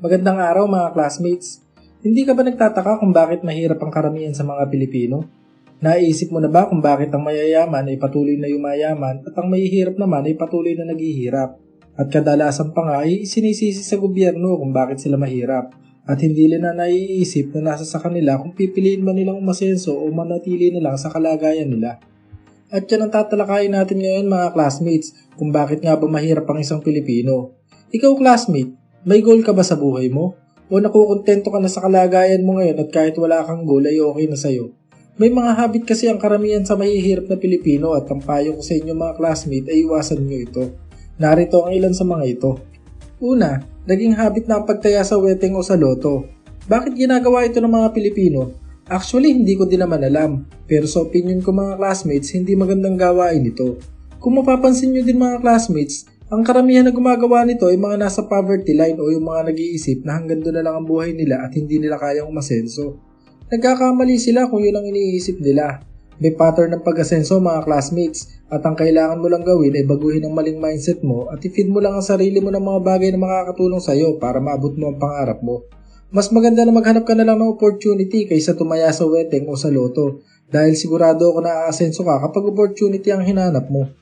Magandang araw mga classmates. Hindi ka ba nagtataka kung bakit mahirap ang karamihan sa mga Pilipino? Naisip mo na ba kung bakit ang mayayaman ay patuloy na yumayaman at ang mahihirap naman ay patuloy na naghihirap? At kadalasan pa nga ay sinisisi sa gobyerno kung bakit sila mahirap. At hindi nila naiisip na nasa sa kanila kung pipiliin ba nilang umasenso o manatili na lang sa kalagayan nila. At yan ang tatalakayin natin ngayon mga classmates kung bakit nga ba mahirap ang isang Pilipino. Ikaw classmate, may goal ka ba sa buhay mo? O nakukontento ka na sa kalagayan mo ngayon at kahit wala kang goal ay okay na sa'yo? May mga habit kasi ang karamihan sa mahihirap na Pilipino at ang payo ko sa inyo mga classmate ay iwasan nyo ito. Narito ang ilan sa mga ito. Una, naging habit na ang pagtaya sa weteng o sa loto. Bakit ginagawa ito ng mga Pilipino? Actually, hindi ko din naman alam. Pero sa opinion ko mga classmates, hindi magandang gawain ito. Kung mapapansin nyo din mga classmates, ang karamihan na gumagawa nito ay mga nasa poverty line o yung mga nag-iisip na hanggang doon na lang ang buhay nila at hindi nila kayang umasenso. Nagkakamali sila kung yun ang iniisip nila. May pattern ng pag-asenso mga classmates at ang kailangan mo lang gawin ay baguhin ang maling mindset mo at i-feed mo lang ang sarili mo ng mga bagay na makakatulong sa'yo para maabot mo ang pangarap mo. Mas maganda na maghanap ka na lang ng opportunity kaysa tumaya sa weteng o sa loto dahil sigurado ako na aasenso ka kapag opportunity ang hinanap mo.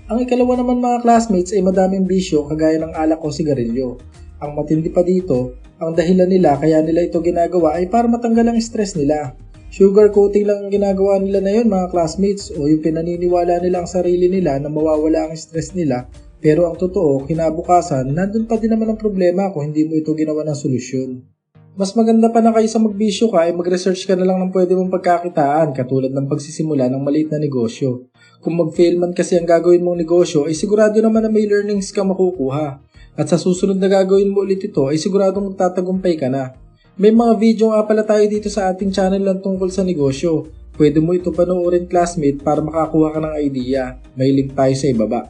Ang ikalawa naman mga classmates ay madaming bisyo kagaya ng alak o sigarilyo. Ang matindi pa dito, ang dahilan nila kaya nila ito ginagawa ay para matanggal ang stress nila. Sugar coating lang ang ginagawa nila na yun mga classmates o yung pinaniniwala nila ang sarili nila na mawawala ang stress nila pero ang totoo, kinabukasan, nandun pa din naman ang problema kung hindi mo ito ginawa ng solusyon. Mas maganda pa na kaysa magbisyo ka ay mag-research ka na lang ng pwede mong pagkakitaan katulad ng pagsisimula ng maliit na negosyo. Kung mag-fail man kasi ang gagawin mong negosyo ay sigurado naman na may learnings ka makukuha. At sa susunod na gagawin mo ulit ito ay sigurado magtatagumpay ka na. May mga video nga pala tayo dito sa ating channel lang tungkol sa negosyo. Pwede mo ito panoorin classmate para makakuha ka ng idea. May link tayo sa ibaba.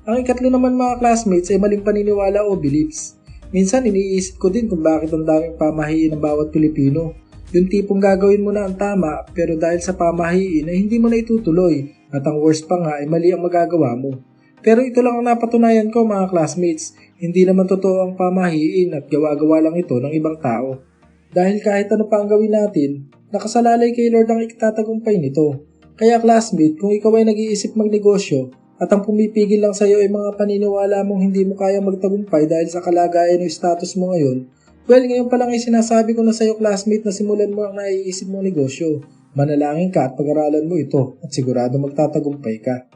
Ang ikatlo naman mga classmates ay maling paniniwala o beliefs. Minsan iniisip ko din kung bakit ang daming pamahiin ng bawat Pilipino. Yung tipong gagawin mo na ang tama pero dahil sa pamahiin ay hindi mo na itutuloy at ang worst pa nga ay mali ang magagawa mo. Pero ito lang ang napatunayan ko mga classmates, hindi naman totoo ang pamahiin at gawa-gawa lang ito ng ibang tao. Dahil kahit ano pa ang gawin natin, nakasalalay kay Lord ang ikatatagumpay nito. Kaya classmate, kung ikaw ay nag-iisip magnegosyo, at ang pumipigil lang sa'yo ay mga paniniwala mong hindi mo kaya magtagumpay dahil sa kalagayan o status mo ngayon, well, ngayon pa lang ay sinasabi ko na sa'yo classmate na simulan mo ang naiisip mong negosyo. Manalangin ka at pag-aralan mo ito at sigurado magtatagumpay ka.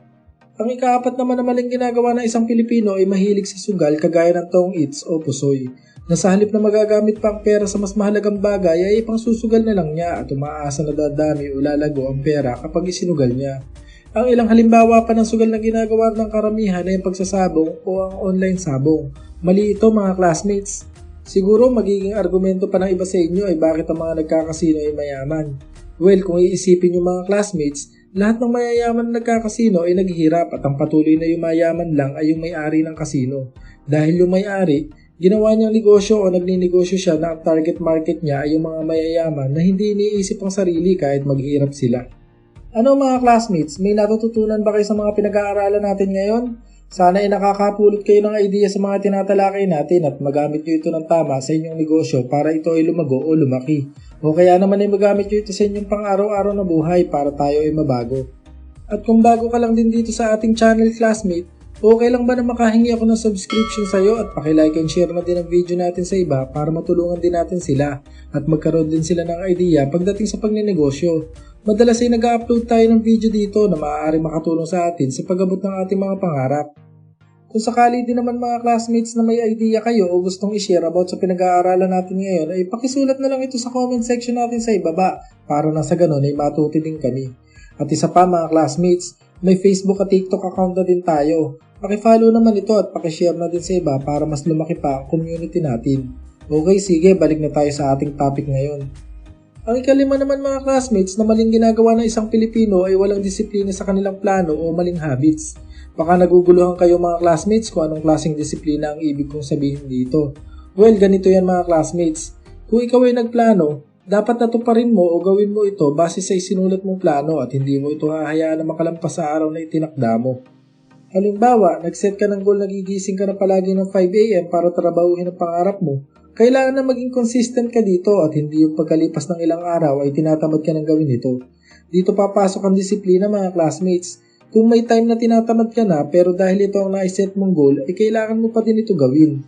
Ang ikaapat naman na maling ginagawa ng isang Pilipino ay mahilig sa sugal kagaya ng tong eats o pusoy. Na sa halip na magagamit pa ang pera sa mas mahalagang bagay ay ipangsusugal na lang niya at umaasa na dadami o lalago ang pera kapag isinugal niya. Ang ilang halimbawa pa ng sugal na ginagawa ng karamihan ay ang pagsasabong o ang online sabong. Mali ito mga classmates. Siguro magiging argumento pa ng iba sa inyo ay bakit ang mga nagkakasino ay mayaman. Well, kung iisipin nyo mga classmates, lahat ng mayayaman na nagkakasino ay naghihirap at ang patuloy na yumayaman lang ay yung may-ari ng kasino. Dahil yung may-ari, ginawa niyang negosyo o nagninegosyo siya na ang target market niya ay yung mga mayayaman na hindi iniisip ang sarili kahit maghirap sila. Ano mga classmates, may natututunan ba kayo sa mga pinag-aaralan natin ngayon? Sana ay nakakapulot kayo ng idea sa mga tinatalakay natin at magamit nyo ito ng tama sa inyong negosyo para ito ay lumago o lumaki. O kaya naman ay magamit nyo ito sa inyong pang-araw-araw na buhay para tayo ay mabago. At kung bago ka lang din dito sa ating channel classmate, okay lang ba na makahingi ako ng subscription sa iyo at pakilike and share na din ang video natin sa iba para matulungan din natin sila at magkaroon din sila ng idea pagdating sa pagnenegosyo. Madalas ay nag-upload tayo ng video dito na maaaring makatulong sa atin sa pag-abot ng ating mga pangarap. Kung sakali din naman mga classmates na may idea kayo o gustong i-share about sa pinag-aaralan natin ngayon ay pakisulat na lang ito sa comment section natin sa ibaba para na sa ganun ay matuto din kami. At isa pa mga classmates, may Facebook at TikTok account na din tayo. Paki-follow naman ito at paki-share na din sa iba para mas lumaki pa ang community natin. Okay, sige, balik na tayo sa ating topic ngayon. Ang ikalima naman mga classmates na maling ginagawa ng isang Pilipino ay walang disiplina sa kanilang plano o maling habits. Baka naguguluhan kayo mga classmates kung anong klaseng disiplina ang ibig kong sabihin dito. Well, ganito yan mga classmates. Kung ikaw ay nagplano, dapat natuparin mo o gawin mo ito base sa isinulat mong plano at hindi mo ito hahayaan na makalampas sa araw na itinakda mo. Halimbawa, nag-set ka ng goal na gigising ka na palagi ng 5 AM para trabahuhin ang pangarap mo. Kailangan na maging consistent ka dito at hindi yung pagkalipas ng ilang araw ay tinatamad ka ng gawin ito. Dito papasok ang disiplina mga classmates. Kung may time na tinatamad ka na pero dahil ito ang naiset mong goal ay kailangan mo pa din ito gawin.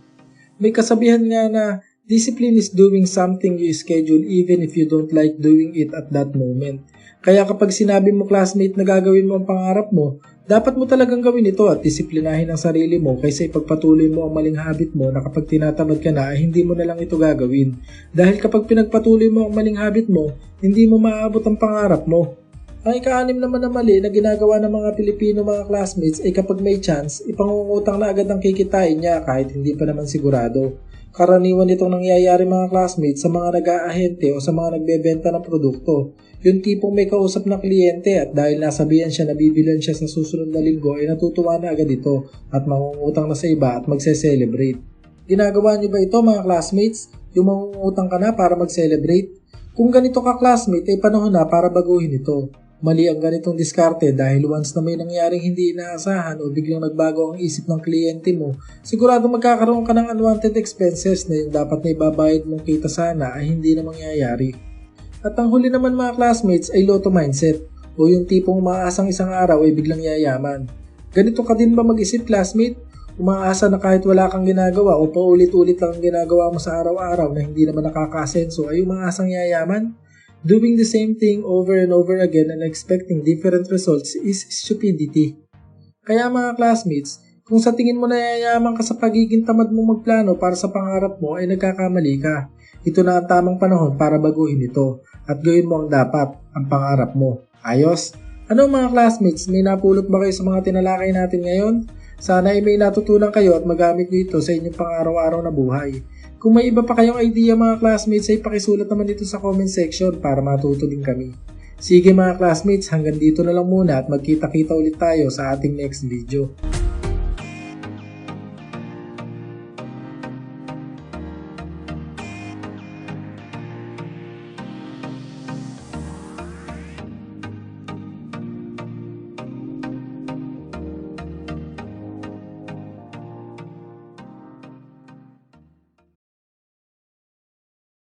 May kasabihan nga na discipline is doing something you schedule even if you don't like doing it at that moment. Kaya kapag sinabi mo classmate na gagawin mo ang pangarap mo, dapat mo talagang gawin ito at disiplinahin ang sarili mo kaysa ipagpatuloy mo ang maling habit mo na kapag tinatamad ka na ay hindi mo na lang ito gagawin. Dahil kapag pinagpatuloy mo ang maling habit mo, hindi mo maaabot ang pangarap mo. Ang ika-6 naman na mali na ginagawa ng mga Pilipino mga classmates ay kapag may chance, ipangungutang na agad ang kikitain niya kahit hindi pa naman sigurado. Karaniwan itong nangyayari mga classmates sa mga nag-aahente o sa mga nagbebenta ng produkto. Yung tipong may kausap na kliyente at dahil nasabihan siya na bibilan siya sa susunod na linggo ay natutuwa na agad ito at mangungutang na sa iba at magse-celebrate. Ginagawa niyo ba ito mga classmates? Yung mangungutang ka na para mag-celebrate? Kung ganito ka classmate ay panahon na para baguhin ito. Mali ang ganitong diskarte dahil once na may nangyaring hindi inaasahan o biglang nagbago ang isip ng kliyente mo, sigurado magkakaroon ka ng unwanted expenses na yung dapat na ibabayad mong kita sana ay hindi na mangyayari. At ang huli naman mga classmates ay lotto mindset o yung tipong umaasang isang araw ay biglang yayaman. Ganito ka din ba mag-isip classmate? Umaasa na kahit wala kang ginagawa o paulit-ulit lang ang ginagawa mo sa araw-araw na hindi naman nakakasenso ay umaasang yayaman? Doing the same thing over and over again and expecting different results is stupidity. Kaya mga classmates, kung sa tingin mo na yayaman ka sa pagiging tamad mo magplano para sa pangarap mo ay nagkakamali ka. Ito na ang tamang panahon para baguhin ito at gawin mo ang dapat, ang pangarap mo. Ayos? Ano mga classmates, may napulot ba kayo sa mga tinalakay natin ngayon? Sana ay may natutunan kayo at magamit nyo ito sa inyong pang-araw-araw na buhay. Kung may iba pa kayong idea mga classmates ay pakisulat naman dito sa comment section para matuto din kami. Sige mga classmates, hanggang dito na lang muna at magkita-kita ulit tayo sa ating next video.